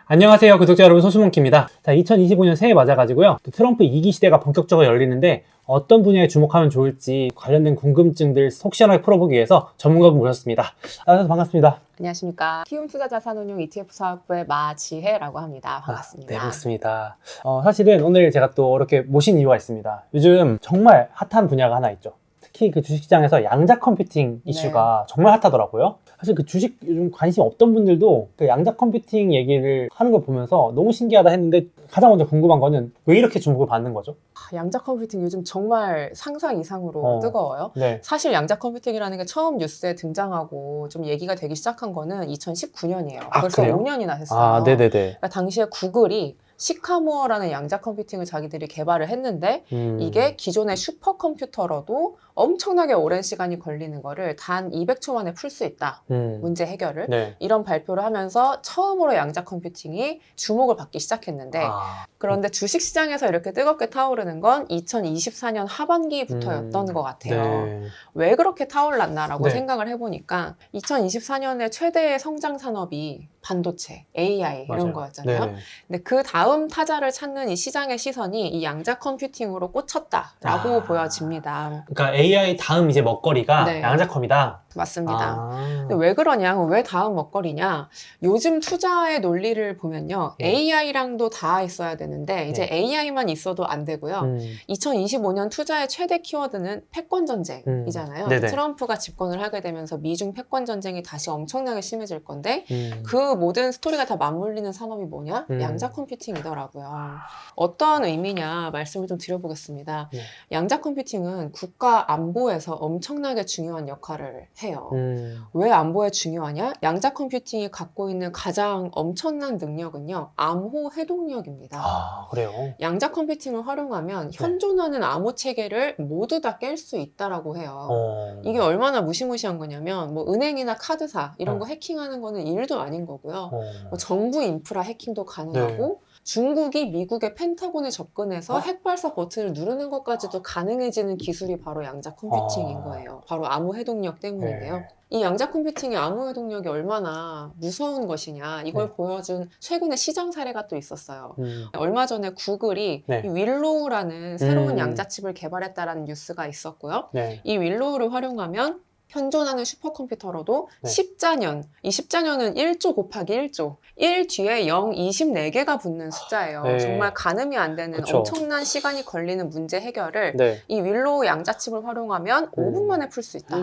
안녕하세요, 구독자 여러분. 소수몽키입니다. 자, 2025년 새해 맞아가지고요. 또 트럼프 2기 시대가 본격적으로 열리는데 어떤 분야에 주목하면 좋을지 관련된 궁금증들 속 시원하게 풀어보기 위해서 전문가분 모셨습니다. 나와주셔서 반갑습니다. 안녕하십니까. 키움투자자산운용 ETF 사업부의 마지혜라고 합니다. 반갑습니다. 네, 반갑습니다. 사실은 오늘 제가 또 이렇게 모신 이유가 있습니다. 요즘 정말 핫한 분야가 하나 있죠. 특히 그 주식시장에서 양자 컴퓨팅 이슈가 정말 핫하더라고요. 사실 그 주식 요즘 관심 없던 분들도 그 양자 컴퓨팅 얘기를 하는 걸 보면서 너무 신기하다 했는데 가장 먼저 궁금한 거는 왜 이렇게 주목을 받는 거죠? 양자 컴퓨팅 요즘 정말 상상 이상으로 뜨거워요. 네. 사실 양자 컴퓨팅이라는 게 처음 뉴스에 등장하고 좀 얘기가 되기 시작한 거는 2019년이에요. 벌써 그래요? 5년이나 됐어요. 네네네. 그러니까 당시에 구글이 시카모어라는 양자 컴퓨팅을 자기들이 개발을 했는데 이게 기존의 슈퍼컴퓨터로도 엄청나게 오랜 시간이 걸리는 거를 단 200초 만에 풀 수 있다. 문제 해결을. 네. 이런 발표를 하면서 처음으로 양자 컴퓨팅이 주목을 받기 시작했는데 그런데 주식시장에서 이렇게 뜨겁게 타오르는 건 2024년 하반기부터였던 것 같아요. 네. 왜 그렇게 타올랐나라고 네. 생각을 해보니까 2024년에 최대의 성장 산업이 반도체, AI 이런 맞아요. 거였잖아요. 네네. 근데 그 다음 타자를 찾는 이 시장의 시선이 이 양자 컴퓨팅으로 꽂혔다라고 보여집니다. 그러니까 AI 다음 이제 먹거리가 네. 양자컴이다. 맞습니다. 근데 왜 그러냐? 왜 다음 먹거리냐? 요즘 투자의 논리를 보면요. 네. AI랑도 다 있어야 되는데 이제 네. AI만 있어도 안 되고요. 2025년 투자의 최대 키워드는 패권 전쟁이잖아요. 네네. 트럼프가 집권을 하게 되면서 미중 패권 전쟁이 다시 엄청나게 심해질 건데 그 모든 스토리가 다 맞물리는 산업이 뭐냐? 양자 컴퓨팅이더라고요. 어떤 의미냐 말씀을 좀 드려보겠습니다. 네. 양자 컴퓨팅은 국가 안보에서 엄청나게 중요한 역할을 해요. 왜 안보에 중요하냐? 양자 컴퓨팅이 갖고 있는 가장 엄청난 능력은요. 암호 해독력입니다. 그래요? 양자 컴퓨팅을 활용하면 현존하는 암호 체계를 모두 다 깰 수 있다라고 해요. 이게 얼마나 무시무시한 거냐면 뭐 은행이나 카드사 이런 거 해킹하는 거는 일도 아닌 거고요. 뭐 정부 인프라 해킹도 가능하고 중국이 미국의 펜타곤에 접근해서 핵발사 버튼을 누르는 것까지도 가능해지는 기술이 바로 양자 컴퓨팅인 거예요. 바로 암호 해독력 때문인데요. 이 양자 컴퓨팅의 암호 해독력이 얼마나 무서운 것이냐 이걸 보여준 최근의 시장 사례가 또 있었어요. 얼마 전에 구글이 이 윌로우라는 새로운 양자칩을 개발했다라는 뉴스가 있었고요. 이 윌로우를 활용하면 현존하는 슈퍼컴퓨터로도 10자년, 이 10자년은 1조 곱하기 1조, 1 뒤에 0, 24개가 붙는 숫자예요. 정말 가늠이 안 되는 엄청난 시간이 걸리는 문제 해결을 이 윌로우 양자칩을 활용하면 5분 만에 풀 수 있다.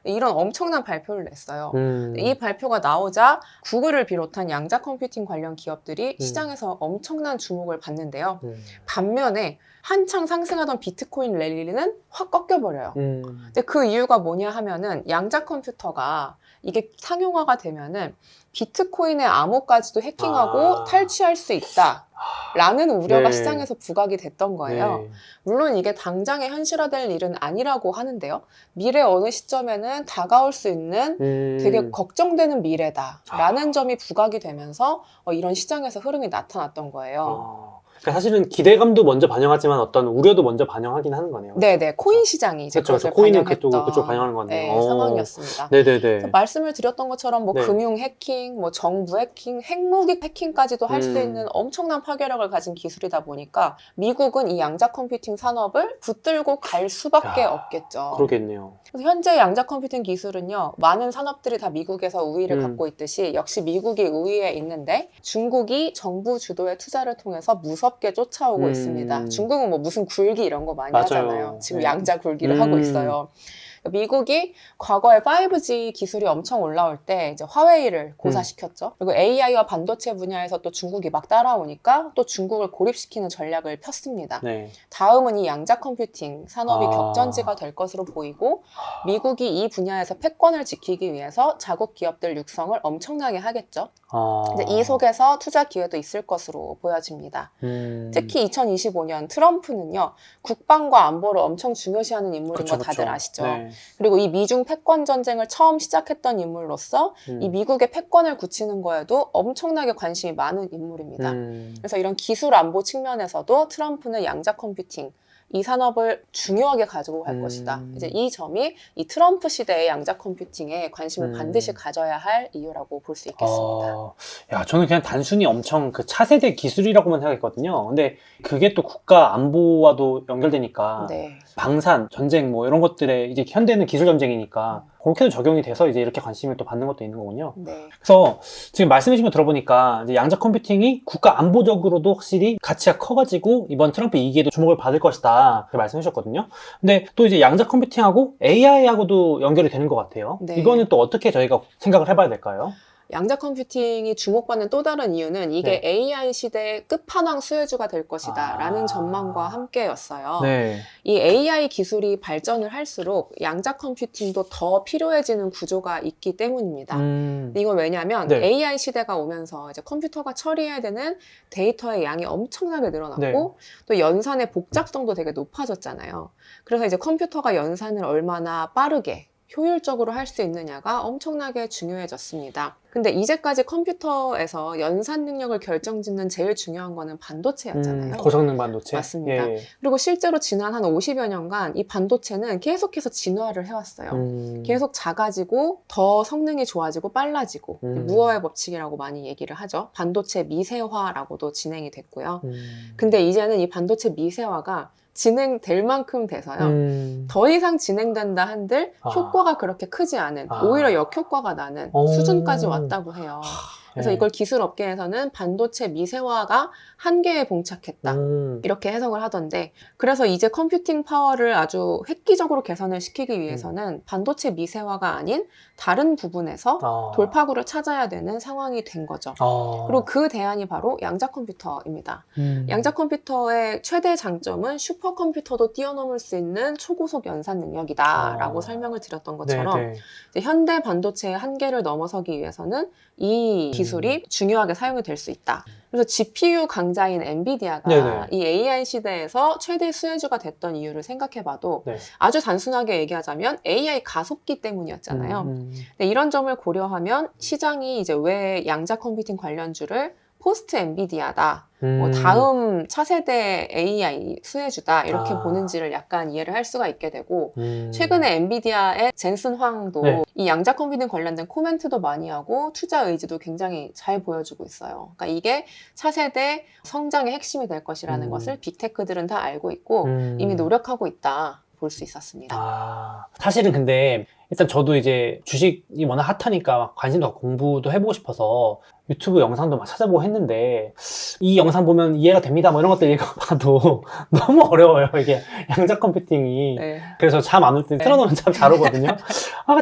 이런 엄청난 발표를 냈어요. 이 발표가 나오자 구글을 비롯한 양자 컴퓨팅 관련 기업들이 시장에서 엄청난 주목을 받는데요. 반면에 한창 상승하던 비트코인 랠리는 확 꺾여버려요. 근데 그 이유가 뭐냐 하면은 양자 컴퓨터가 이게 상용화가 되면은 비트코인의 암호까지도 해킹하고 탈취할 수 있다라는 우려가 시장에서 부각이 됐던 거예요. 물론 이게 당장에 현실화될 일은 아니라고 하는데요. 미래 어느 시점에는 다가올 수 있는 되게 걱정되는 미래다라는 점이 부각이 되면서 이런 시장에서 흐름이 나타났던 거예요. 그러니까 사실은 기대감도 먼저 반영하지만 어떤 우려도 먼저 반영하긴 하는 거네요. 네네. 코인 시장이 이제 그렇죠. 그것을 코인은 반영했던 그쪽 반영하는 거네요. 상황이었습니다. 네네네. 말씀을 드렸던 것처럼 뭐 금융 해킹, 뭐 정부 해킹, 핵무기 해킹까지도 할 수 있는 엄청난 파괴력을 가진 기술이다 보니까 미국은 이 양자 컴퓨팅 산업을 붙들고 갈 수밖에 없겠죠. 그러겠네요. 그래서 현재 양자 컴퓨팅 기술은요, 많은 산업들이 다 미국에서 우위를 갖고 있듯이 역시 미국이 우위에 있는데 중국이 정부 주도의 투자를 통해서 무섭게 쫓아오고 있습니다. 중국은 뭐 무슨 굴기 이런 거 많이 하잖아요. 지금 양자 굴기를 하고 있어요. 미국이 과거에 5G 기술이 엄청 올라올 때 이제 화웨이를 고사시켰죠. 그리고 AI와 반도체 분야에서 또 중국이 막 따라오니까 또 중국을 고립시키는 전략을 폈습니다. 다음은 이 양자 컴퓨팅 산업이 격전지가 될 것으로 보이고 미국이 이 분야에서 패권을 지키기 위해서 자국 기업들 육성을 엄청나게 하겠죠. 이제 이 속에서 투자 기회도 있을 것으로 보여집니다. 특히 2025년 트럼프는요. 국방과 안보를 엄청 중요시하는 인물인 거 다들 아시죠? 그리고 이 미중 패권 전쟁을 처음 시작했던 인물로서 이 미국의 패권을 굳히는 거에도 엄청나게 관심이 많은 인물입니다. 그래서 이런 기술 안보 측면에서도 트럼프는 양자 컴퓨팅 이 산업을 중요하게 가지고 갈 것이다. 이제 이 점이 이 트럼프 시대의 양자 컴퓨팅에 관심을 반드시 가져야 할 이유라고 볼 수 있겠습니다. 야, 저는 그냥 단순히 엄청 그 차세대 기술이라고만 생각했거든요. 근데 그게 또 국가 안보와도 연결되니까 네. 방산, 전쟁 뭐 이런 것들에 이제 현대는 기술 전쟁이니까 그렇게도 적용이 돼서 이제 이렇게 관심을 또 받는 것도 있는 거군요. 네. 그래서 지금 말씀해주신 거 들어보니까 이제 양자 컴퓨팅이 국가 안보적으로도 확실히 가치가 커가지고 이번 트럼프 2기에도 주목을 받을 것이다. 그렇게 말씀해 주셨거든요. 근데 또 이제 양자 컴퓨팅하고 AI하고도 연결이 되는 것 같아요. 네. 이거는 또 어떻게 저희가 생각을 해봐야 될까요? 양자 컴퓨팅이 주목받는 또 다른 이유는 이게 네. AI 시대의 끝판왕 수혜주가 될 것이다 라는 전망과 함께였어요. 네. 이 AI 기술이 발전을 할수록 양자 컴퓨팅도 더 필요해지는 구조가 있기 때문입니다. 이건 왜냐하면 네. AI 시대가 오면서 이제 컴퓨터가 처리해야 되는 데이터의 양이 엄청나게 늘어났고 네. 또 연산의 복잡성도 되게 높아졌잖아요. 그래서 이제 컴퓨터가 연산을 얼마나 빠르게 효율적으로 할 수 있느냐가 엄청나게 중요해졌습니다. 근데 이제까지 컴퓨터에서 연산 능력을 결정짓는 제일 중요한 거는 반도체였잖아요. 고성능 반도체. 맞습니다. 예. 그리고 실제로 지난 한 50여 년간 이 반도체는 계속해서 진화를 해왔어요. 계속 작아지고 더 성능이 좋아지고 빨라지고 무어의 법칙이라고 많이 얘기를 하죠. 반도체 미세화라고도 진행이 됐고요. 근데 이제는 이 반도체 미세화가 진행될 만큼 돼서요. 더 이상 진행된다 한들 효과가 그렇게 크지 않은, 오히려 역효과가 나는 수준까지 왔다고 해요. 그래서 이걸 기술 업계에서는 반도체 미세화가 한계에 봉착했다. 이렇게 해석을 하던데, 그래서 이제 컴퓨팅 파워를 아주 획기적으로 개선을 시키기 위해서는 반도체 미세화가 아닌 다른 부분에서 돌파구를 찾아야 되는 상황이 된 거죠. 그리고 그 대안이 바로 양자 컴퓨터입니다. 양자 컴퓨터의 최대 장점은 슈퍼컴퓨터도 뛰어넘을 수 있는 초고속 연산 능력이다 라고 설명을 드렸던 것처럼 이제 현대 반도체의 한계를 넘어서기 위해서는 이 기술이 중요하게 사용이 될 수 있다. 그래서 GPU 강자인 엔비디아가 이 AI 시대에서 최대 수혜주가 됐던 이유를 생각해봐도 아주 단순하게 얘기하자면 AI 가속기 때문이었잖아요. 근데 이런 점을 고려하면 시장이 이제 왜 양자 컴퓨팅 관련주를 포스트 엔비디아다, 뭐 다음 차세대 AI 수혜주다 이렇게 보는지를 약간 이해를 할 수가 있게 되고, 최근에 엔비디아의 젠슨 황도 이 양자 컴퓨팅 관련된 코멘트도 많이 하고 투자 의지도 굉장히 잘 보여주고 있어요. 그러니까 이게 차세대 성장의 핵심이 될 것이라는 것을 빅테크들은 다 알고 있고 이미 노력하고 있다 볼 수 있었습니다. 사실은 근데 일단 저도 이제 주식이 워낙 핫하니까 막 관심도 갖고 공부도 해보고 싶어서 유튜브 영상도 막 찾아보고 했는데, 이 영상 보면 이해가 됩니다 뭐 이런 것들 읽어봐도 너무 어려워요, 이게 양자 컴퓨팅이. 그래서 잠 안 올 때 틀어놓으면 참 잘 오거든요.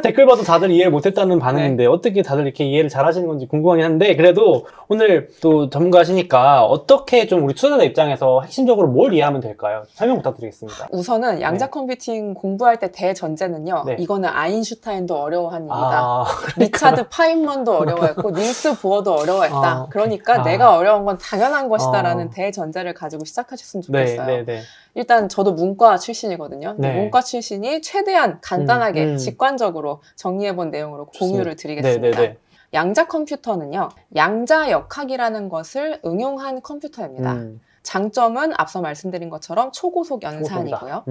댓글 봐도 다들 이해를 못했다는 반응인데 어떻게 다들 이렇게 이해를 잘 하시는 건지 궁금하긴 한데, 그래도 오늘 또 전문가시니까 어떻게 좀 우리 투자자 입장에서 핵심적으로 뭘 이해하면 될까요? 설명 부탁드리겠습니다. 우선은 양자 컴퓨팅 공부할 때 대전제는요, 이거는 아인슈타인도 어려워한 일이다. 리차드 파인먼도 어려워했고 닐스 보어도 어려워했다. 그러니까 내가 어려운 건 당연한 것이다 라는 대전제를 가지고 시작하셨으면 좋겠어요. 일단 저도 문과 출신이거든요. 문과 출신이 최대한 간단하게 직관적으로 정리해본 내용으로 공유를 드리겠습니다. 양자 컴퓨터는요, 양자 역학이라는 것을 응용한 컴퓨터입니다. 장점은 앞서 말씀드린 것처럼 초고속 연산이고요.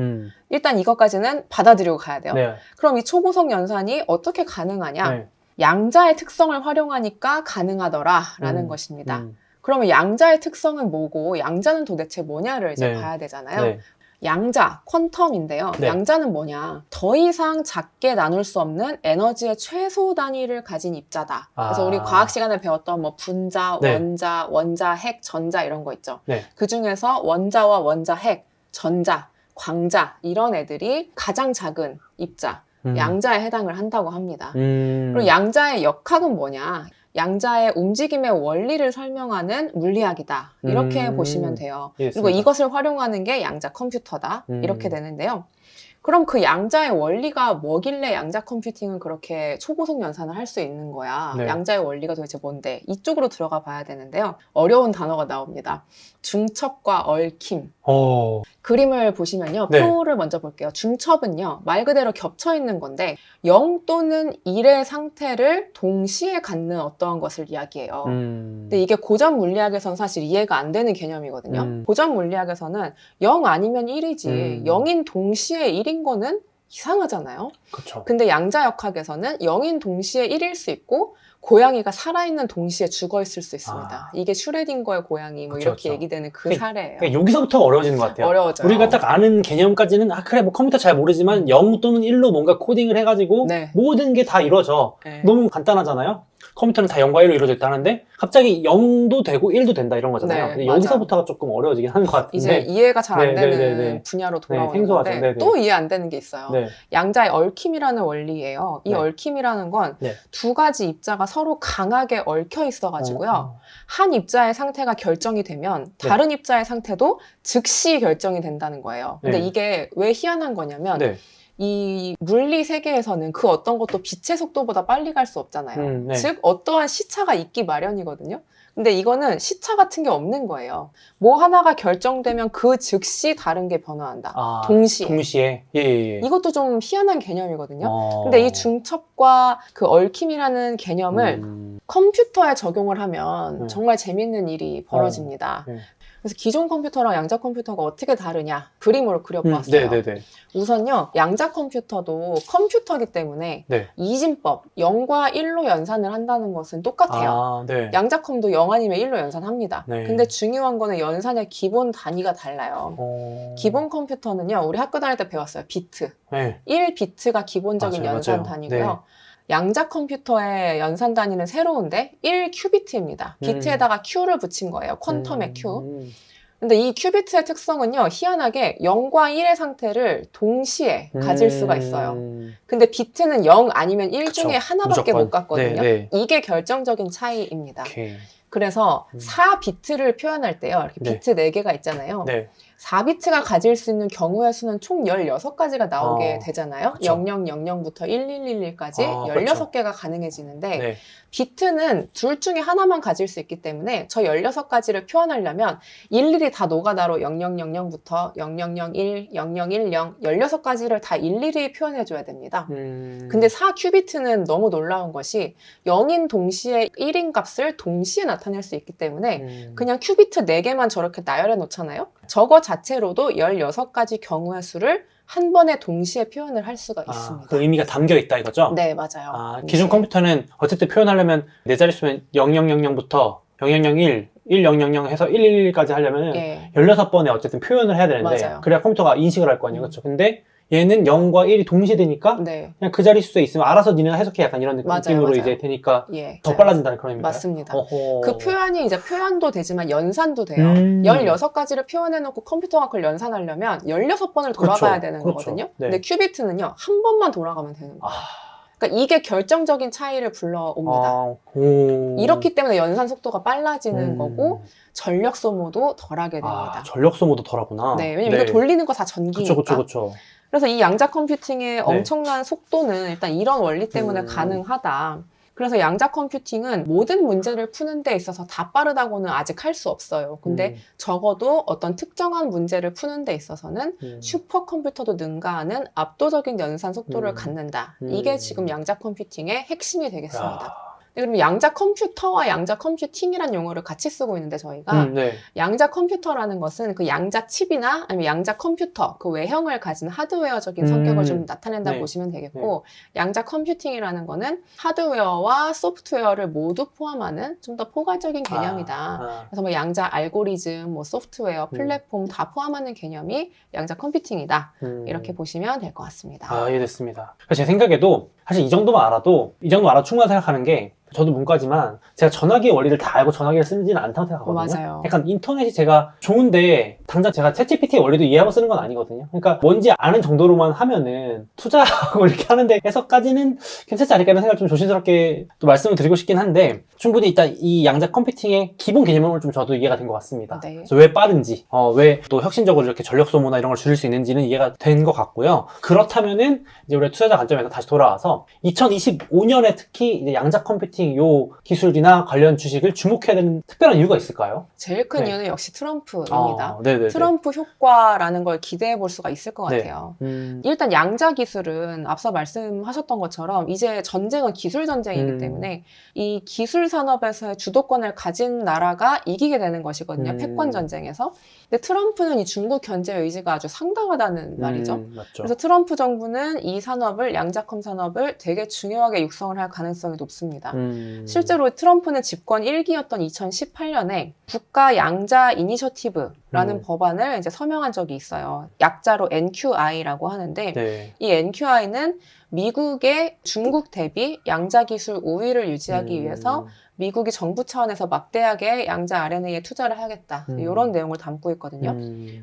일단 이것까지는 받아들이고 가야 돼요. 그럼 이 초고속 연산이 어떻게 가능하냐? 양자의 특성을 활용하니까 가능하더라라는 것입니다. 그러면 양자의 특성은 뭐고 양자는 도대체 뭐냐를 이제 봐야 되잖아요. 양자, 퀀텀인데요. 양자는 뭐냐? 더 이상 작게 나눌 수 없는 에너지의 최소 단위를 가진 입자다. 그래서 우리 과학 시간에 배웠던 뭐 분자, 원자, 원자, 핵, 전자 이런 거 있죠. 그 중에서 원자와 원자, 핵, 전자, 광자 이런 애들이 가장 작은 입자, 양자에 해당을 한다고 합니다. 그리고 양자의 역학은 뭐냐? 양자의 움직임의 원리를 설명하는 물리학이다. 이렇게 보시면 돼요. 그리고 이것을 활용하는 게 양자 컴퓨터다. 이렇게 되는데요. 그럼 그 양자의 원리가 뭐길래 양자 컴퓨팅은 그렇게 초고속 연산을 할 수 있는 거야? 양자의 원리가 도대체 뭔데? 이쪽으로 들어가 봐야 되는데요. 어려운 단어가 나옵니다. 중첩과 얽힘. 그림을 보시면요. 네. 표를 먼저 볼게요. 중첩은요. 말 그대로 겹쳐 있는 건데 0 또는 1의 상태를 동시에 갖는 어떠한 것을 이야기해요. 근데 이게 고전 물리학에서는 사실 이해가 안 되는 개념이거든요. 고전 물리학에서는 0 아니면 1이지 0인 동시에 1인 거는 이상하잖아요. 그렇죠. 근데 양자역학에서는 0인 동시에 1일 수 있고 고양이가 살아있는 동시에 죽어있을 수 있습니다. 이게 슈레딩거의 고양이 뭐 그쵸, 이렇게 그쵸. 얘기되는 그 사례예요. 그러니까 여기서부터 어려워지는 것 같아요. 어려워져요. 우리가 딱 아는 개념까지는 그래 뭐 컴퓨터 잘 모르지만 0 또는 1로 뭔가 코딩을 해가지고 네. 모든 게 다 이루어져. 네. 너무 간단하잖아요. 컴퓨터는 다 0과 1로 이루어져 있다는데 갑자기 0도 되고 1도 된다 이런 거잖아요. 네, 근데 맞아. 여기서부터가 조금 어려워지긴 하는 것 같은데 이제 이해가 잘 안 네, 되는 네, 네, 네. 분야로 네, 돌아오는 생소하죠. 건데 네, 네. 또 이해 안 되는 게 있어요. 네. 양자의 얽힘이라는 원리예요. 이 네. 얽힘이라는 건 두 네. 가지 입자가 서로 강하게 얽혀 있어가지고요. 한 입자의 상태가 결정이 되면 다른 입자의 상태도 즉시 결정이 된다는 거예요. 근데 네. 이게 왜 희한한 거냐면 네. 이 물리 세계에서는 그 어떤 것도 빛의 속도보다 빨리 갈 수 없잖아요. 네. 즉 어떠한 시차가 있기 마련이거든요. 근데 이거는 시차 같은 게 없는 거예요. 뭐 하나가 결정되면 그 즉시 다른 게 변화한다. 동시에. 동시에. 예, 예, 예. 이것도 좀 희한한 개념이거든요. 근데 이 중첩과 그 얽힘이라는 개념을 컴퓨터에 적용을 하면 정말 재밌는 일이 벌어집니다. 네. 그래서 기존 컴퓨터랑 양자 컴퓨터가 어떻게 다르냐 그림으로 그려보았어요. 네네네. 우선요, 양자 컴퓨터도 컴퓨터이기 때문에 네. 이진법 0과 1로 연산을 한다는 것은 똑같아요. 네. 양자컴도 0 아니면 1로 연산합니다. 네. 근데 중요한 거는 연산의 기본 단위가 달라요. 기본 컴퓨터는요, 우리 학교 다닐 때 배웠어요. 비트. 네. 1비트가 기본적인 맞아요, 연산 맞아요. 단위고요. 네. 양자 컴퓨터의 연산 단위는 새로운데 1큐비트입니다. 비트에다가 Q를 붙인 거예요. 퀀텀의 Q. 근데 이 큐비트의 특성은요, 희한하게 0과 1의 상태를 동시에 가질 수가 있어요. 근데 비트는 0 아니면 1 그쵸. 중에 하나밖에 무조건. 못 갖거든요. 네, 네. 이게 결정적인 차이입니다. 오케이. 그래서 4비트를 표현할 때요, 이렇게 네. 비트 4개가 있잖아요. 네. 4비트가 가질 수 있는 경우의 수는 총 16가지가 나오게 되잖아요. 그쵸. 0000부터 1111까지 그쵸. 16개가 가능해지는데 네. 비트는 둘 중에 하나만 가질 수 있기 때문에 저 16가지를 표현하려면 일일이 다 노가다로 0000부터 0001, 0010, 16가지를 다 일일이 표현해줘야 됩니다. 근데 4큐비트는 너무 놀라운 것이 0인 동시에 1인 값을 동시에 나타낼 수 있기 때문에 그냥 큐비트 4개만 저렇게 나열해 놓잖아요. 저거 자체로도 16가지 경우의 수를 한 번에 동시에 표현을 할 수가 있습니다. 그 의미가 담겨 있다 이거죠? 네, 맞아요. 기존 컴퓨터는 어쨌든 표현하려면 네 자릿수면 0000부터 0001, 1000 해서 111까지 하려면 예. 16번에 어쨌든 표현을 해야 되는데 맞아요. 그래야 컴퓨터가 인식을 할 거 아니에요. 그렇죠? 근데 얘는 0과 1이 동시에 되니까 네. 그냥 그 자릿수에 있으면 알아서 니네가 해석해 약간 이런 맞아요, 느낌으로 맞아요. 이제 되니까 예. 더 빨라진다는 그런 의미인가요? 맞습니다. 어허. 그 표현이 이제 표현도 되지만 연산도 돼요. 16가지를 표현해놓고 컴퓨터가 그걸 연산하려면 16번을 돌아가야 그렇죠. 되는 그렇죠. 거거든요. 네. 근데 큐비트는요, 한 번만 돌아가면 되는 거예요. 그러니까 이게 결정적인 차이를 불러옵니다. 이렇기 때문에 연산 속도가 빨라지는 거고 전력 소모도 덜하게 됩니다. 전력 소모도 덜하구나. 네, 왜냐면 이거 돌리는 거 다 전기니까. 그렇죠. 그래서 이 양자 컴퓨팅의 엄청난 속도는 일단 이런 원리 때문에 가능하다. 그래서 양자 컴퓨팅은 모든 문제를 푸는 데 있어서 다 빠르다고는 아직 할 수 없어요. 근데 적어도 어떤 특정한 문제를 푸는 데 있어서는 슈퍼컴퓨터도 능가하는 압도적인 연산 속도를 갖는다. 이게 지금 양자 컴퓨팅의 핵심이 되겠습니다. 그럼 양자 컴퓨터와 양자 컴퓨팅이라는 용어를 같이 쓰고 있는데 저희가 양자 컴퓨터라는 것은 그 양자 칩이나 아니면 양자 컴퓨터 그 외형을 가진 하드웨어적인 성격을 좀 나타낸다고 보시면 되겠고 양자 컴퓨팅이라는 거는 하드웨어와 소프트웨어를 모두 포함하는 좀 더 포괄적인 개념이다. 그래서 뭐 양자 알고리즘, 뭐 소프트웨어, 플랫폼 다 포함하는 개념이 양자 컴퓨팅이다. 이렇게 보시면 될 것 같습니다. 이해됐습니다. 제 생각에도 사실 이 정도만 알아도 충분하다 생각하는 게 저도 문과지만 제가 전화기의 원리를 다 알고 전화기를 쓰지는 않다고 생각하거든요. 맞아요. 약간 인터넷이 제가 좋은데 당장 제가 챗GPT의 원리도 이해하고 쓰는 건 아니거든요. 그러니까 뭔지 아는 정도로만 하면은 투자하고 이렇게 하는데 해서까지는 괜찮지 않을까 이런 생각을 좀 조심스럽게 또 말씀을 드리고 싶긴 한데 충분히 일단 이 양자 컴퓨팅의 기본 개념을 좀 저도 이해가 된 것 같습니다. 네. 그래서 왜 빠른지, 왜 또 혁신적으로 이렇게 전력 소모나 이런 걸 줄일 수 있는지는 이해가 된 것 같고요. 그렇다면은 이제 우리 투자자 관점에서 다시 돌아와서 2025년에 특히 이제 양자 컴퓨팅 컴퓨팅 요 기술이나 관련 주식을 주목해야 되는 특별한 이유가 있을까요? 제일 큰 네. 이유는 역시 트럼프입니다. 네네네. 트럼프 효과라는 걸 기대해 볼 수가 있을 것 네. 같아요. 일단 양자 기술은 앞서 말씀하셨던 것처럼 이제 전쟁은 기술 전쟁이기 때문에 이 기술 산업에서의 주도권을 가진 나라가 이기게 되는 것이거든요. 패권 전쟁에서. 근데 트럼프는 이 중국 견제 의지가 아주 상당하다는 말이죠. 맞죠. 그래서 트럼프 정부는 이 산업을, 양자컴 산업을 되게 중요하게 육성을 할 가능성이 높습니다. 실제로 트럼프는 집권 1기였던 2018년에 국가 양자 이니셔티브라는 법안을 이제 서명한 적이 있어요. 약자로 NQI라고 하는데 네. 이 NQI는 미국의 중국 대비 양자 기술 우위를 유지하기 위해서 미국이 정부 차원에서 막대하게 양자 RNA에 투자를 하겠다. 이런 내용을 담고 있거든요.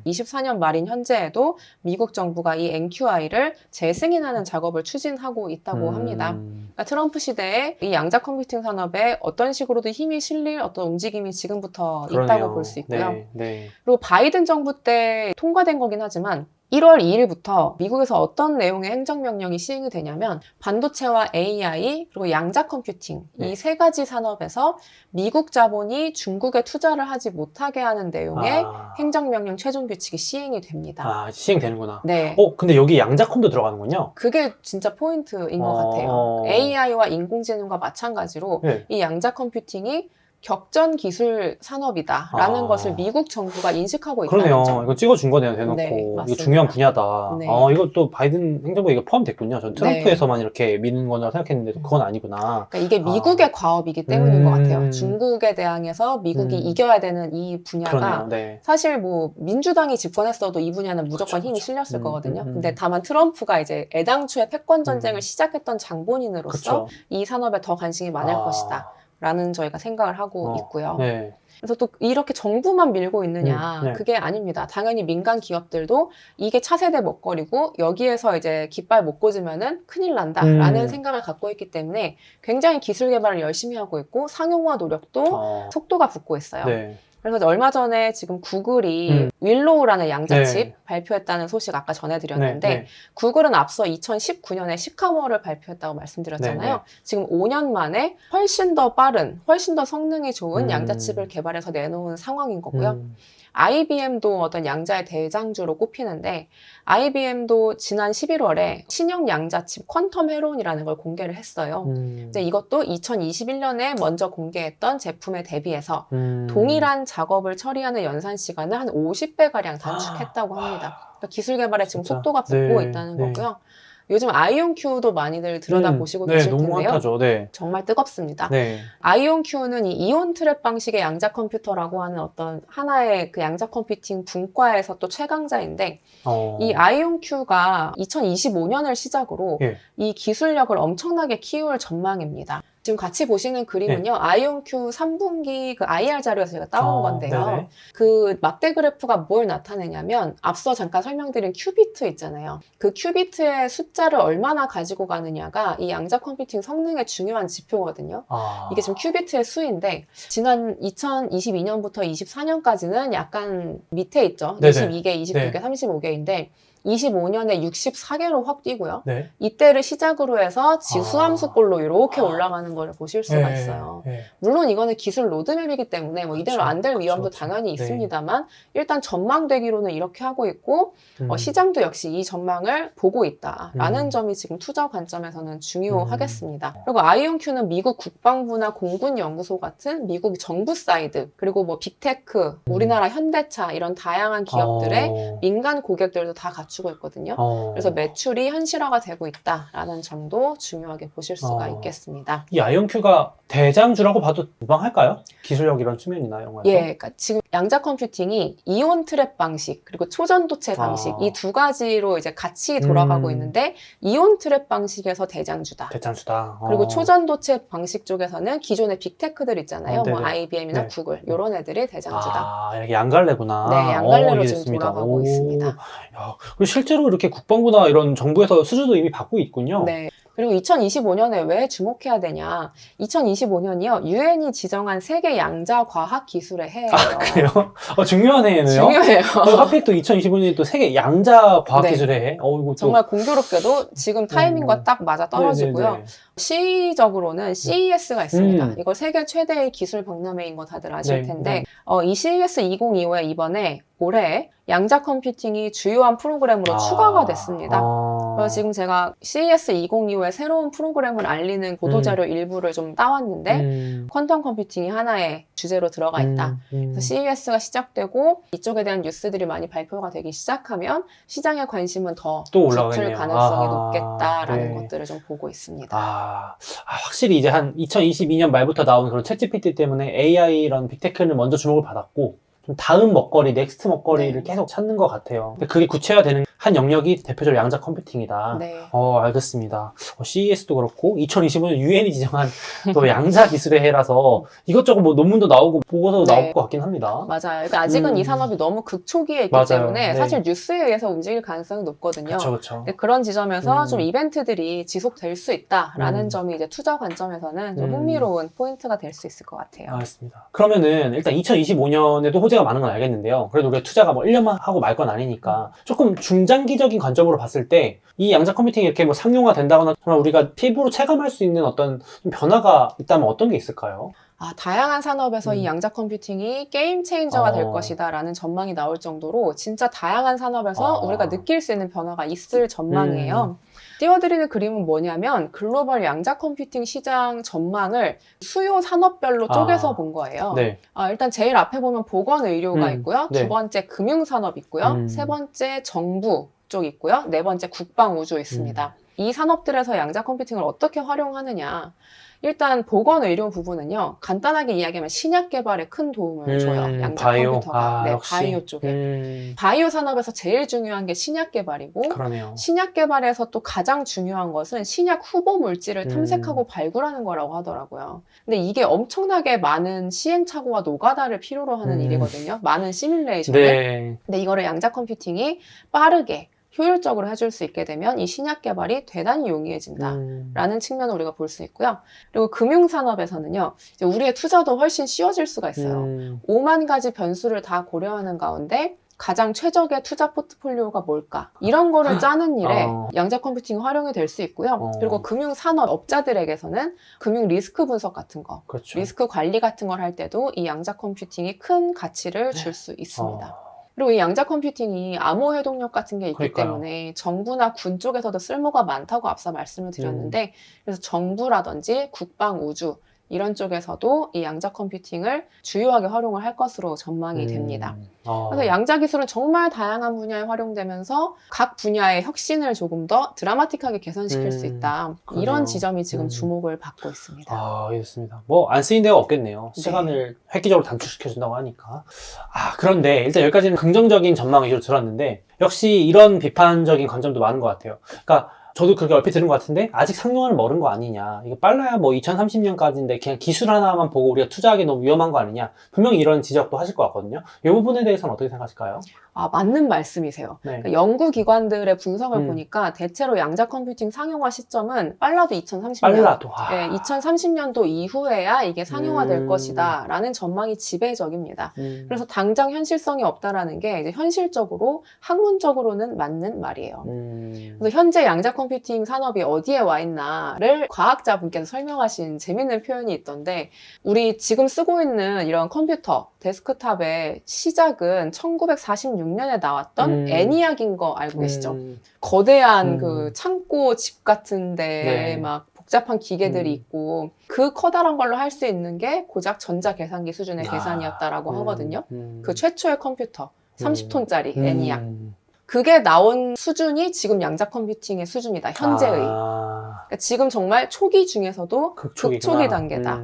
24년 말인 현재에도 미국 정부가 이 NQI를 재승인하는 작업을 추진하고 있다고 합니다. 그러니까 트럼프 시대에 이 양자 컴퓨팅 산업에 어떤 식으로도 힘이 실릴 어떤 움직임이 지금부터 그러네요. 있다고 볼 수 있고요. 네. 그리고 바이든 정부 때 통과된 거긴 하지만 1월 2일부터 미국에서 어떤 내용의 행정명령이 시행이 되냐면 반도체와 AI 그리고 양자 컴퓨팅 이 세 가지 산업에서 미국 자본이 중국에 투자를 하지 못하게 하는 내용의 행정명령 최종 규칙이 시행이 됩니다. 시행되는구나. 네. 근데 여기 양자컴도 들어가는군요. 그게 진짜 포인트인 것 같아요. AI와 인공지능과 마찬가지로 이 양자 컴퓨팅이 격전 기술 산업이다라는 것을 미국 정부가 인식하고 있다는 그러네요. 점. 이거 찍어준 거네요, 대놓고. 네, 이거 맞습니다. 중요한 분야다. 네. 이것도 바이든 행정부에 이거 포함됐군요. 전 트럼프에서만 이렇게 미는 거라 생각했는데 그건 아니구나. 그러니까 이게 미국의 과업이기 때문인 것 같아요. 중국에 대항해서 미국이 이겨야 되는 이 분야가 사실 뭐 민주당이 집권했어도 이 분야는 무조건 힘이 실렸을 거거든요. 근데 다만 트럼프가 이제 애당초에 패권 전쟁을 시작했던 장본인으로서 이 산업에 더 관심이 많을 것이다. 라는 저희가 생각을 하고 있고요. 그래서 또 이렇게 정부만 밀고 있느냐 그게 아닙니다. 당연히 민간 기업들도 이게 차세대 먹거리고 여기에서 이제 깃발 못 꽂으면은 큰일 난다라는 생각을 갖고 있기 때문에 굉장히 기술 개발을 열심히 하고 있고 상용화 노력도 속도가 붙고 있어요. 그래서 얼마 전에 지금 구글이 윌로우라는 양자칩 발표했다는 소식 아까 전해드렸는데 구글은 앞서 2019년에 시카모를 발표했다고 말씀드렸잖아요. 지금 5년 만에 훨씬 더 빠른, 훨씬 더 성능이 좋은 양자칩을 개발해서 내놓은 상황인 거고요. IBM도 어떤 양자의 대장주로 꼽히는데 IBM도 지난 11월에 신형 양자칩 퀀텀 헤론이라는 걸 공개를 했어요. 이제 이것도 2021년에 먼저 공개했던 제품에 대비해서 동일한 작업을 처리하는 연산 시간을 한 50배가량 단축했다고 합니다. 그러니까 기술 개발에 지금 속도가 붙고 있다는 거고요. 요즘 아이온큐도 많이들 들여다보시고 계실 텐데요. 너무 핫하죠. 정말 뜨겁습니다. 아이온큐는 이 이온 트랩 방식의 양자 컴퓨터라고 하는 어떤 하나의 그 양자 컴퓨팅 분과에서 또 최강자인데 이 아이온큐가 2025년을 시작으로 이 기술력을 엄청나게 키울 전망입니다. 지금 같이 보시는 그림은요. 아이온큐 3분기 그 IR 자료에서 제가 따온 건데요. 그 막대 그래프가 뭘 나타내냐면 앞서 잠깐 설명드린 큐비트 있잖아요. 그 큐비트의 숫자를 얼마나 가지고 가느냐가 이 양자 컴퓨팅 성능의 중요한 지표거든요. 이게 지금 큐비트의 수인데 지난 2022년부터 24년까지는 약간 밑에 있죠. 22개, 29개, 35개인데 25년에 64개로 확 뛰고요. 이때를 시작으로 해서 지수함수꼴로 이렇게 올라가는 걸 보실 수가 있어요. 물론 이거는 기술 로드맵이기 때문에 뭐 이대로 안 될 위험도 당연히 있습니다만 일단 전망되기로는 이렇게 하고 있고 시장도 역시 이 전망을 보고 있다라는 점이 지금 투자 관점에서는 중요하겠습니다. 그리고 아이온큐는 미국 국방부나 공군연구소 같은 미국 정부 사이드 그리고 뭐 빅테크, 우리나라 현대차 이런 다양한 기업들의 민간 고객들도 다 갖추고 있거든요. 그래서 매출이 현실화가 되고 있다라는 점도 중요하게 보실 수가 있겠습니다. 이 아이온큐가 대장주라고 봐도 무방할까요? 기술력 이런 측면이나 영화에서? 그러니까 지금 양자 컴퓨팅이 이온 트랩 방식 그리고 초전도체 방식 이 두 가지로 이제 같이 돌아가고 있는데 이온 트랩 방식에서 대장주다. 그리고 초전도체 방식 쪽에서는 기존의 빅테크들 있잖아요. 뭐 IBM이나 구글 이런 애들이 대장주다. 이렇게 양갈래구나. 양갈래로 지금 돌아가고 있습니다. 그리고 실제로 이렇게 국방부나 이런 정부에서 수주도 이미 받고 있군요. 그리고 2025년에 왜 주목해야 되냐? 2025년이요. 유엔이 지정한 세계 양자 과학 기술의 해예요. 아, 그래요? 중요한 해네요. 중요해요. 하필 또 2025년이 또 세계 양자 과학 네. 기술의 해. 이거 또. 정말 공교롭게도 지금 타이밍과 딱 맞아 떨어지고요. 네네네. CE적으로는 CES가 있습니다. 이거 세계 최대의 기술 박람회인 거 다들 아실 네, 텐데 이 CES 2025에 이번에 올해 양자 컴퓨팅이 주요한 프로그램으로 추가가 됐습니다. 그래서 지금 제가 CES 2025의 새로운 프로그램을 알리는 보도자료 일부를 좀 따왔는데 퀀텀 컴퓨팅이 하나의 주제로 들어가 있다. 그래서 CES가 시작되고 이쪽에 대한 뉴스들이 많이 발표가 되기 시작하면 시장의 관심은 더 또 붙을 올라가겠네요. 가능성이 아하, 높겠다라는 네. 것들을 좀 보고 있습니다. 확실히 이제 한 2022년 말부터 나온 그런 챗GPT 때문에 AI 이런 빅테크는 먼저 주목을 받았고 좀 다음 먹거리, 넥스트 먹거리를 네. 계속 찾는 것 같아요. 근데 그게 구체화되는 한 영역이 대표적으로 양자 컴퓨팅이다. 네. 알겠습니다. CES도 그렇고 2025년 유엔이 지정한 또 양자 기술의 해라서 이것저것 뭐 논문도 나오고 보고서도 네. 나올 것 같긴 합니다. 맞아요. 그러니까 아직은 이 산업이 너무 극초기에 있기 맞아요. 때문에 네. 사실 뉴스에 의해서 움직일 가능성이 높거든요. 그렇죠. 그런 지점에서 음. 좀 이벤트들이 지속될 수 있다라는 점이 이제 투자 관점에서는 좀 흥미로운 포인트가 될 수 있을 것 같아요. 알겠습니다. 그러면은 일단 2025년에도 호재가 많은 건 알겠는데요. 그래도 우리가 투자가 뭐 1년만 하고 말 건 아니니까 조금 중장기적인 관점으로 봤을 때 이 양자 컴퓨팅이 이렇게 뭐 상용화 된다거나 정말 우리가 피부로 체감할 수 있는 어떤 좀 변화가 있다면 어떤 게 있을까요? 다양한 산업에서 이 양자 컴퓨팅이 게임 체인저가 될 것이다 라는 전망이 나올 정도로 진짜 다양한 산업에서 우리가 느낄 수 있는 변화가 있을 전망이에요. 띄워드리는 그림은 뭐냐면 글로벌 양자 컴퓨팅 시장 전망을 수요 산업별로 쪼개서 본 거예요. 네. 일단 제일 앞에 보면 보건의료가 있고요. 네. 두 번째 금융산업 있고요. 세 번째 정부 쪽 있고요. 네 번째 국방우주 있습니다. 이 산업들에서 양자 컴퓨팅을 어떻게 활용하느냐. 일단 보건의료 부분은요. 간단하게 이야기하면 신약 개발에 큰 도움을 줘요. 양자 바이오. 컴퓨터가. 네, 역시. 바이오 쪽에. 바이오 산업에서 제일 중요한 게 신약 개발이고 그러네요. 신약 개발에서 또 가장 중요한 것은 신약 후보 물질을 탐색하고 발굴하는 거라고 하더라고요. 근데 이게 엄청나게 많은 시행착오와 노가다를 필요로 하는 일이거든요. 많은 시뮬레이션을. 네. 근데 이거를 양자 컴퓨팅이 빠르게 효율적으로 해줄 수 있게 되면 이 신약 개발이 대단히 용이해진다라는 측면을 우리가 볼 수 있고요. 그리고 금융산업에서는요, 이제 우리의 투자도 훨씬 쉬워질 수가 있어요. 5만 가지 변수를 다 고려하는 가운데 가장 최적의 투자 포트폴리오가 뭘까? 이런 거를 짜는 일에 양자 컴퓨팅이 활용이 될 수 있고요. 그리고 금융산업 업자들에게서는 금융 리스크 분석 같은 거, 그렇죠. 리스크 관리 같은 걸 할 때도 이 양자 컴퓨팅이 큰 가치를 줄 수 있습니다. 그리고 이 양자 컴퓨팅이 암호 해독력 같은 게 있기 그러니까요. 때문에 정부나 군 쪽에서도 쓸모가 많다고 앞서 말씀을 드렸는데 그래서 정부라든지 국방, 우주 이런 쪽에서도 이 양자 컴퓨팅을 주요하게 활용을 할 것으로 전망이 됩니다. 그래서 양자 기술은 정말 다양한 분야에 활용되면서 각 분야의 혁신을 조금 더 드라마틱하게 개선시킬 수 있다. 그러네요. 이런 지점이 지금 주목을 받고 있습니다. 알겠습니다. 뭐 안 쓰인 데가 없겠네요. 시간을 획기적으로 단축시켜준다고 하니까. 그런데 일단 여기까지는 긍정적인 전망 위주로 들었는데 역시 이런 비판적인 관점도 많은 것 같아요. 그러니까 저도 그렇게 얼핏 들은 것 같은데 아직 상용화는 멀은 거 아니냐. 이거 빨라야 뭐 2030년까지인데 그냥 기술 하나만 보고 우리가 투자하기 너무 위험한 거 아니냐. 분명히 이런 지적도 하실 것 같거든요. 이 부분에 대해서는 어떻게 생각하실까요? 맞는 말씀이세요. 네. 그러니까 연구기관들의 분석을 보니까 대체로 양자 컴퓨팅 상용화 시점은 빨라도 2030년. 빨라도. 네, 2030년도 이후에야 이게 상용화될 것이다 라는 전망이 지배적입니다. 그래서 당장 현실성이 없다라는 게 이제 현실적으로 학문적으로는 맞는 말이에요. 그래서 현재 양자 컴퓨팅 산업이 어디에 와 있나를 과학자분께서 설명하신 재밌는 표현이 있던데 우리 지금 쓰고 있는 이런 컴퓨터 데스크탑의 시작은 1946년에 나왔던 애니악인 거 알고 계시죠? 거대한 그 창고 집 같은데 막 복잡한 기계들이 있고 그 커다란 걸로 할 수 있는 게 고작 전자계산기 수준의 계산이었다라고 하거든요. 그 최초의 컴퓨터 30톤짜리 애니악. 그게 나온 수준이 지금 양자 컴퓨팅의 수준이다. 현재의. 그러니까 지금 정말 초기 중에서도 극초기 단계다.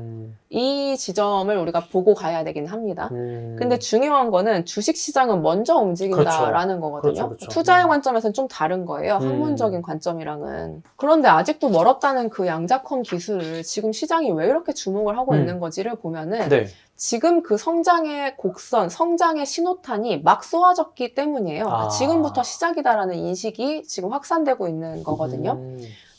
이 지점을 우리가 보고 가야 되긴 합니다. 근데 중요한 거는 주식시장은 먼저 움직인다라는 거거든요. 그렇죠. 투자의 관점에서는 좀 다른 거예요. 학문적인 관점이랑은. 그런데 아직도 멀었다는 그 양자컴 기술을 지금 시장이 왜 이렇게 주목을 하고 있는 거지를 보면은 지금 그 성장의 곡선, 성장의 신호탄이 막 쏘아졌기 때문이에요. 지금부터 시작이다라는 인식이 지금 확산되고 있는 거거든요.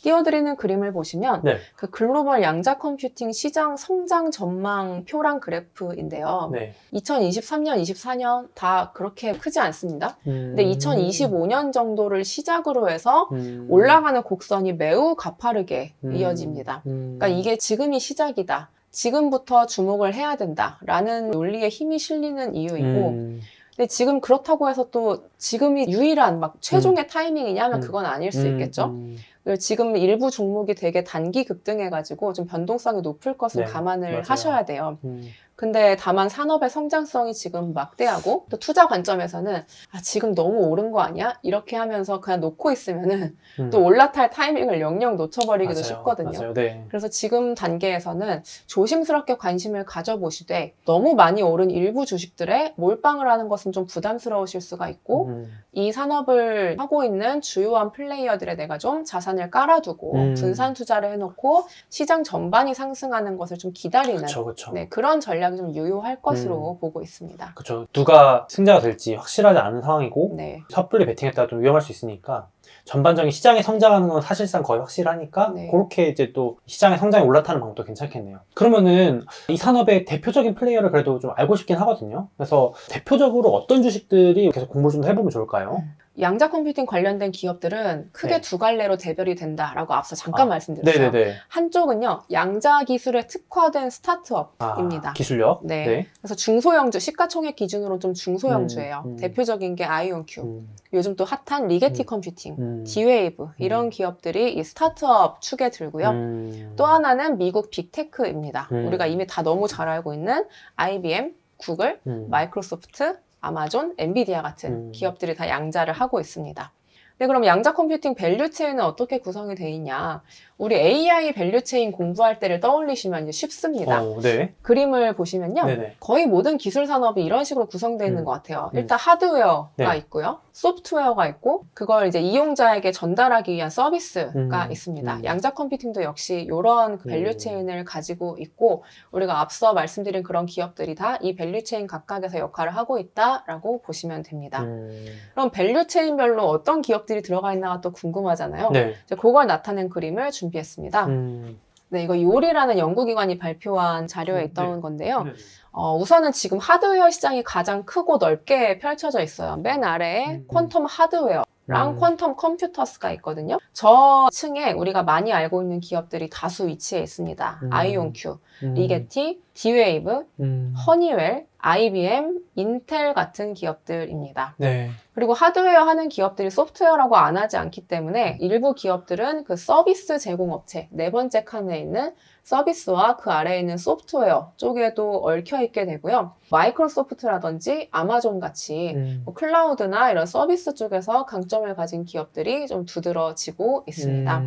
띄워드리는 그림을 보시면 네. 그 글로벌 양자 컴퓨팅 시장 성장 전망 표랑 그래프인데요. 네. 2023년, 24년 다 그렇게 크지 않습니다. 근데 2025년 정도를 시작으로 해서 올라가는 곡선이 매우 가파르게 이어집니다. 그러니까 이게 지금이 시작이다. 지금부터 주목을 해야 된다라는 논리에 힘이 실리는 이유이고 근데 지금 그렇다고 해서 또 지금이 유일한 막 최종의 타이밍이냐면 그건 아닐 수 있겠죠. 그리고 지금 일부 종목이 되게 단기 급등해가지고 좀 변동성이 높을 것을 네, 감안을 맞아요. 하셔야 돼요. 근데 다만 산업의 성장성이 지금 막대하고 또 투자 관점에서는 아, 지금 너무 오른 거 아니야? 이렇게 하면서 그냥 놓고 있으면은 또 올라탈 타이밍을 영영 놓쳐버리기도 맞아요. 쉽거든요. 맞아요. 네. 그래서 지금 단계에서는 조심스럽게 관심을 가져보시되 너무 많이 오른 일부 주식들에 몰빵을 하는 것은 좀 부담스러우실 수가 있고 이 산업을 하고 있는 주요한 플레이어들에 내가 좀 자산을 깔아두고 분산 투자를 해놓고 시장 전반이 상승하는 것을 좀 기다리는 그쵸. 네, 그런 전략이 좀 유효할 것으로 보고 있습니다. 그쵸. 누가 승자가 될지 확실하지 않은 상황이고 네. 섣불리 베팅했다가 좀 위험할 수 있으니까 전반적인 시장이 성장하는 건 사실상 거의 확실하니까 네. 그렇게 이제 또 시장의 성장이 올라타는 방법도 괜찮겠네요. 그러면은 이 산업의 대표적인 플레이어를 그래도 좀 알고 싶긴 하거든요. 그래서 대표적으로 어떤 주식들이 계속 공부를 좀 해보면 좋을까요? 양자 컴퓨팅 관련된 기업들은 크게 네. 두 갈래로 대별이 된다라고 앞서 잠깐 말씀드렸어요. 네네네. 한쪽은요, 양자 기술에 특화된 스타트업입니다. 기술력. 네. 그래서 중소형주, 시가총액 기준으로 좀 중소형주예요. 대표적인 게 아이온큐, 요즘 또 핫한 리게티 컴퓨팅, 디웨이브 이런 기업들이 이 스타트업 축에 들고요. 또 하나는 미국 빅테크입니다. 우리가 이미 다 너무 잘 알고 있는 IBM, 구글, 마이크로소프트, 아마존, 엔비디아 같은 기업들이 다 양자를 하고 있습니다. 네, 그럼 양자 컴퓨팅 밸류체인은 어떻게 구성이 되어 있냐? 우리 AI 밸류체인 공부할 때를 떠올리시면 이제 쉽습니다. 네. 그림을 보시면요. 네네. 거의 모든 기술 산업이 이런 식으로 구성되어 있는 것 같아요. 일단 하드웨어가 네. 있고요. 소프트웨어가 있고 그걸 이제 이용자에게 전달하기 위한 서비스가 있습니다. 양자 컴퓨팅도 역시 이런 밸류체인을 가지고 있고 우리가 앞서 말씀드린 그런 기업들이 다 이 밸류체인 각각에서 역할을 하고 있다라고 보시면 됩니다. 그럼 밸류체인별로 어떤 기업들이 들어가 있나가 또 궁금하잖아요. 네. 이제 그걸 나타낸 그림을 준비했습니다. 네, 이거 요리라는 연구기관이 발표한 자료에 있던 건데요. 우선은 지금 하드웨어 시장이 가장 크고 넓게 펼쳐져 있어요. 맨 아래에 퀀텀 하드웨어랑 퀀텀 컴퓨터스가 있거든요. 저 층에 우리가 많이 알고 있는 기업들이 다수 위치해 있습니다. 아이온큐, 리게티, 디웨이브, 허니웰, IBM, 인텔 같은 기업들입니다. 네. 그리고 하드웨어 하는 기업들이 소프트웨어라고 안 하지 않기 때문에 일부 기업들은 그 서비스 제공업체, 네 번째 칸에 있는 서비스와 그 아래에 있는 소프트웨어 쪽에도 얽혀 있게 되고요. 마이크로소프트라든지 아마존 같이 뭐 클라우드나 이런 서비스 쪽에서 강점을 가진 기업들이 좀 두드러지고 있습니다.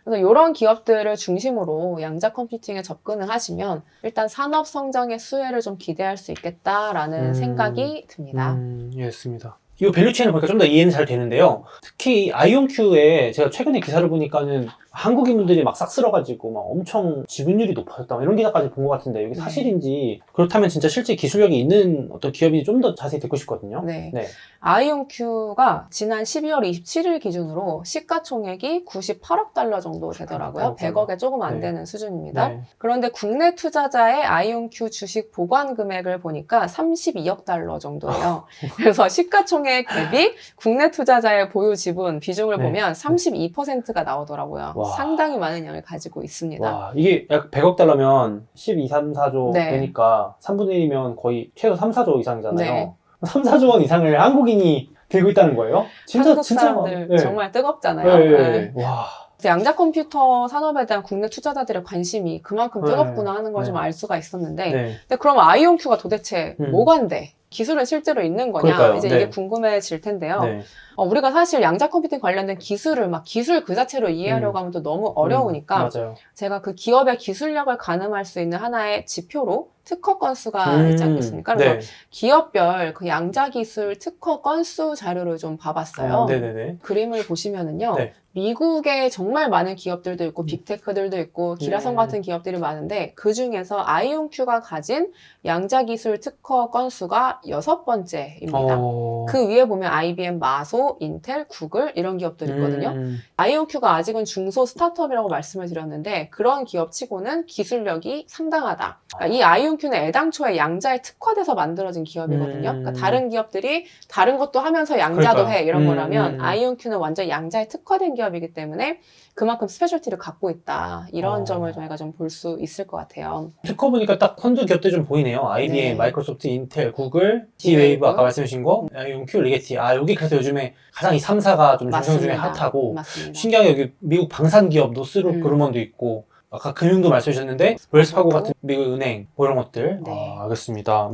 그래서 이런 기업들을 중심으로 양자 컴퓨팅에 접근을 하시면 일단 산업 성장의 수혜를 좀 기대할 수 있겠다라는 생각이 듭니다. 이해했습니다. 이 밸류체인을 보니까 좀 더 이해는 잘 되는데요. 특히 아이온큐에 제가 최근에 기사를 보니까는 한국인분들이 막 싹 쓸어가지고 막 엄청 지분율이 높아졌다 이런 기사까지 본 것 같은데 이게 사실인지 그렇다면 진짜 실제 기술력이 있는 어떤 기업인지 좀 더 자세히 듣고 싶거든요. 네. 아이온큐가 지난 12월 27일 기준으로 시가총액이 98억 달러 정도 되더라고요. 100억에 조금 안 되는 수준입니다. 네. 그런데 국내 투자자의 아이온큐 주식 보관 금액을 보니까 32억 달러 정도예요. 그래서 시가총액 대비 국내 투자자의 보유 지분 비중을 보면 32%가 나오더라고요. 와. 상당히 많은 양을 가지고 있습니다. 와, 이게 약 100억 달러면 12, 3, 4조 네. 되니까 3분의 1이면 거의 최소 3, 4조 이상이잖아요. 네. 3, 4조 원 이상을 한국인이 들고 있다는 거예요? 한국 사람들 네. 정말 뜨겁잖아요. 네. 와. 양자 컴퓨터 산업에 대한 국내 투자자들의 관심이 그만큼 뜨겁구나 하는 걸 좀 네. 알 수가 있었는데 네. 근데 그럼 아이온큐가 도대체 뭐간데? 기술은 실제로 있는 거냐? 그러니까요. 이제 네. 이게 궁금해질 텐데요. 네. 우리가 사실 양자 컴퓨팅 관련된 기술을 막 기술 그 자체로 이해하려고 하면 또 너무 어려우니까 맞아요. 제가 그 기업의 기술력을 가늠할 수 있는 하나의 지표로 특허 건수가 있지 않겠습니까? 그래서 네. 기업별 그 양자 기술 특허 건수 자료를 좀 봐봤어요. 네네네. 그림을 보시면은요. 네. 미국에 정말 많은 기업들도 있고 빅테크들도 있고 기라성 같은 기업들이 많은데 그 중에서 아이온큐가 가진 양자기술 특허 건수가 6번째입니다. 그 위에 보면 IBM, 마소, 인텔, 구글 이런 기업들이 있거든요. 아이온큐가 아직은 중소 스타트업이라고 말씀을 드렸는데 그런 기업치고는 기술력이 상당하다. 그러니까 이 아이온큐는 애당초에 양자에 특화돼서 만들어진 기업이거든요. 그러니까 다른 기업들이 다른 것도 하면서 양자도 그러니까요. 해 이런 거라면 아이온큐는 완전 양자에 특화된 기업이기 때문에 그만큼 스페셜티를 갖고 있다. 이런 점을 저희가 좀 볼 수 있을 것 같아요. 특허 보니까 딱 선두 기업들 좀 보이네요. IBM, 네. 마이크로소프트, 인텔, 구글, D-Wave 아까 말씀해 주신 거, 아이온큐, 리게티. 여기 그래서 요즘에 가장 이 3사가 좀 중성 중에 핫하고 맞습니다. 신기하게 여기 미국 방산 기업 노스룩 그루먼도 있고 아까 금융도 말씀해 주셨는데 웰스파고 같은 미국 은행 뭐 이런 것들. 네. 알겠습니다.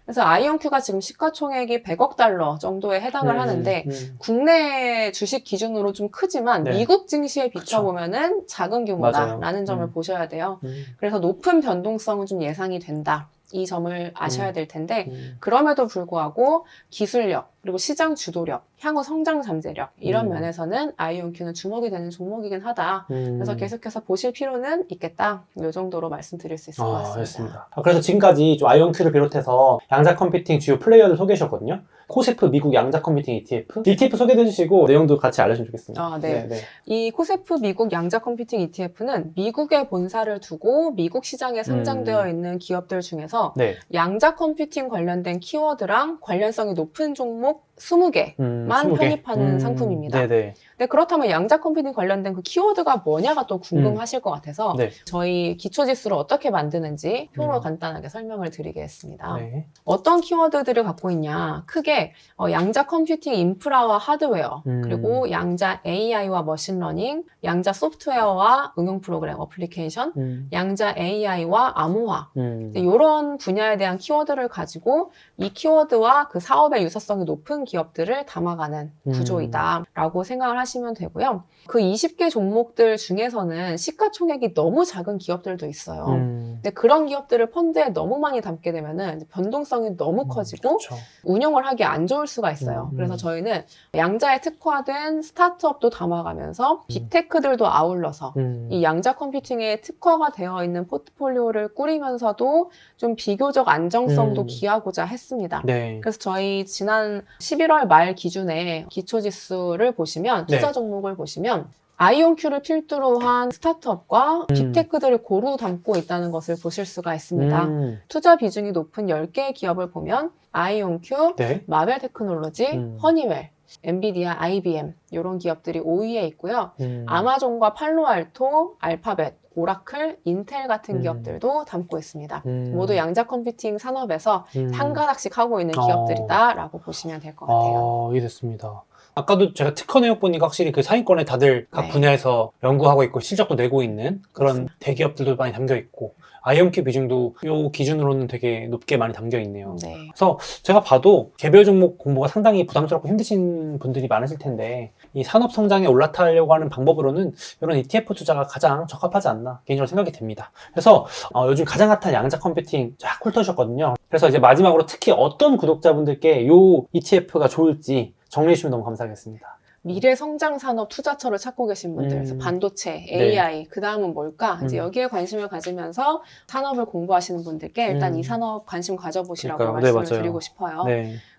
그래서 아이온큐가 지금 시가총액이 100억 달러 정도에 해당을 하는데 국내 주식 기준으로 좀 크지만 네. 미국 증시에 비춰보면은 작은 규모다라는 맞아요. 점을 보셔야 돼요. 그래서 높은 변동성은 좀 예상이 된다. 이 점을 아셔야 될 텐데 그럼에도 불구하고 기술력 그리고 시장 주도력, 향후 성장 잠재력 이런 면에서는 아이온큐는 주목이 되는 종목이긴 하다. 그래서 계속해서 보실 필요는 있겠다. 이 정도로 말씀드릴 수 있을 것 같습니다. 알겠습니다. 그래서 지금까지 좀 아이온큐를 비롯해서 양자 컴퓨팅 주요 플레이어들 소개해 주셨거든요. 코세프 미국 양자 컴퓨팅 ETF, ETF 소개해 주시고 내용도 같이 알려주면 좋겠습니다. 네. 이 코세프 미국 양자 컴퓨팅 ETF는 미국에 본사를 두고 미국 시장에 상장되어 있는 기업들 중에서 양자 컴퓨팅 관련된 키워드랑 관련성이 높은 종목 20개만 편입하는 상품입니다. 근데 그렇다면 양자 컴퓨팅 관련된 그 키워드가 뭐냐가 또 궁금하실 것 같아서 저희 기초지수를 어떻게 만드는지 표로 간단하게 설명을 드리겠습니다. 어떤 키워드들을 갖고 있냐? 크게 양자 컴퓨팅 인프라와 하드웨어, 그리고 양자 AI와 머신러닝, 양자 소프트웨어와 응용 프로그램, 어플리케이션, 양자 AI와 암호화 이런 분야에 대한 키워드를 가지고 이 키워드와 그 사업의 유사성이 높은 기업들을 담아가는 구조이다라고 생각을 하시면 되고요. 그 20개 종목들 중에서는 시가총액이 너무 작은 기업들도 있어요. 근데 그런 기업들을 펀드에 너무 많이 담게 되면은 변동성이 너무 커지고 운영을 하기 안 좋을 수가 있어요. 그래서 저희는 양자에 특화된 스타트업도 담아가면서 빅테크들도 아울러서 이 양자 컴퓨팅에 특화가 되어 있는 포트폴리오를 꾸리면서도 좀 비교적 안정성도 기하고자 했습니다. 그래서 저희 지난 11월 말 기준에 기초지수를 보시면 투자 종목을 보시면 아이온큐를 필두로 한 스타트업과 빅테크들을 고루 담고 있다는 것을 보실 수가 있습니다. 투자 비중이 높은 10개의 기업을 보면 아이온큐, 마벨 테크놀로지, 허니웰, 엔비디아, IBM 이런 기업들이 5위에 있고요. 아마존과 팔로알토, 알파벳, 오라클, 인텔 같은 기업들도 담고 있습니다. 모두 양자 컴퓨팅 산업에서 한 가닥씩 하고 있는 기업들이다라고 보시면 될 것 같아요. 이해됐습니다. 아까도 제가 특허 내역 보니까 확실히 그 상위권에 다들 각 분야에서 연구하고 있고 실적도 내고 있는 그런 대기업들도 많이 담겨 있고 아이온큐 비중도 이 기준으로는 되게 높게 많이 담겨 있네요. 그래서 제가 봐도 개별 종목 공부가 상당히 부담스럽고 힘드신 분들이 많으실 텐데 이 산업 성장에 올라타려고 하는 방법으로는 이런 ETF 투자가 가장 적합하지 않나 개인적으로 생각이 됩니다. 그래서 요즘 가장 핫한 양자 컴퓨팅 쫙 훑어주셨거든요. 그래서 이제 마지막으로 특히 어떤 구독자분들께 이 ETF가 좋을지 정리해 주시면 너무 감사하겠습니다. 미래 성장 산업 투자처를 찾고 계신 분들, 그래서 반도체, AI, 그 다음은 뭘까? 이제 여기에 관심을 가지면서 산업을 공부하시는 분들께 일단 이 산업 관심 가져보시라고 말씀을 드리고 싶어요.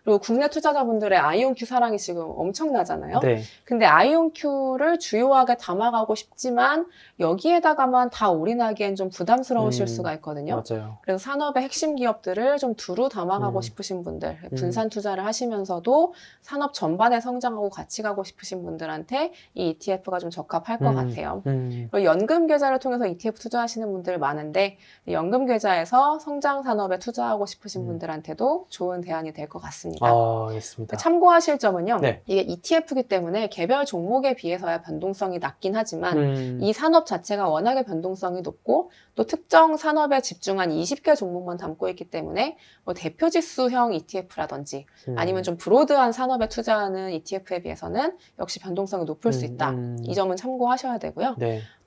그리고 국내 투자자분들의 아이온큐 사랑이 지금 엄청나잖아요. 근데 아이온큐를 주요하게 담아가고 싶지만 여기에다가만 다 올인하기엔 좀 부담스러우실 수가 있거든요. 그래서 산업의 핵심 기업들을 좀 두루 담아가고 싶으신 분들, 분산 투자를 하시면서도 산업 전반에 성장하고 같이 가고 싶으신 분들한테 이 ETF가 좀 적합할 것 같아요. 그리고 연금 계좌를 통해서 ETF 투자하시는 분들 많은데 연금 계좌에서 성장 산업에 투자하고 싶으신 분들한테도 좋은 대안이 될 것 같습니다. 알겠습니다. 참고하실 점은요. 이게 ETF이기 때문에 개별 종목에 비해서야 변동성이 낮긴 하지만 이 산업 자체가 워낙에 변동성이 높고 또 특정 산업에 집중한 20개 종목만 담고 있기 때문에 뭐 대표지수형 ETF라든지 아니면 좀 브로드한 산업에 투자하는 ETF에 비해서는 역시 변동성이 높을 수 있다. 이 점은 참고하셔야 되고요.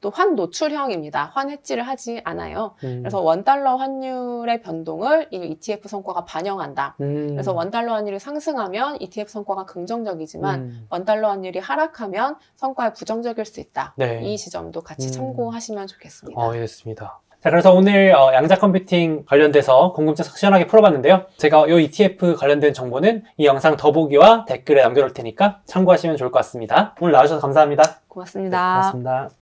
또 환 노출형입니다. 환 해지를 하지 않아요. 그래서 원달러 환율의 변동을 이 ETF 성과가 반영한다. 그래서 원달러 환율이 상승하면 ETF 성과가 긍정적이지만 원달러 환율이 하락하면 성과에 부정적일 수 있다. 네. 이 지점도 같이 참고하시면 좋겠습니다. 알겠습니다. 자, 그래서 오늘 양자 컴퓨팅 관련돼서 궁금증 시원하게 풀어봤는데요. 제가 이 ETF 관련된 정보는 이 영상 더보기와 댓글에 남겨놓을 테니까 참고하시면 좋을 것 같습니다. 오늘 나와주셔서 감사합니다. 고맙습니다. 네, 고맙습니다.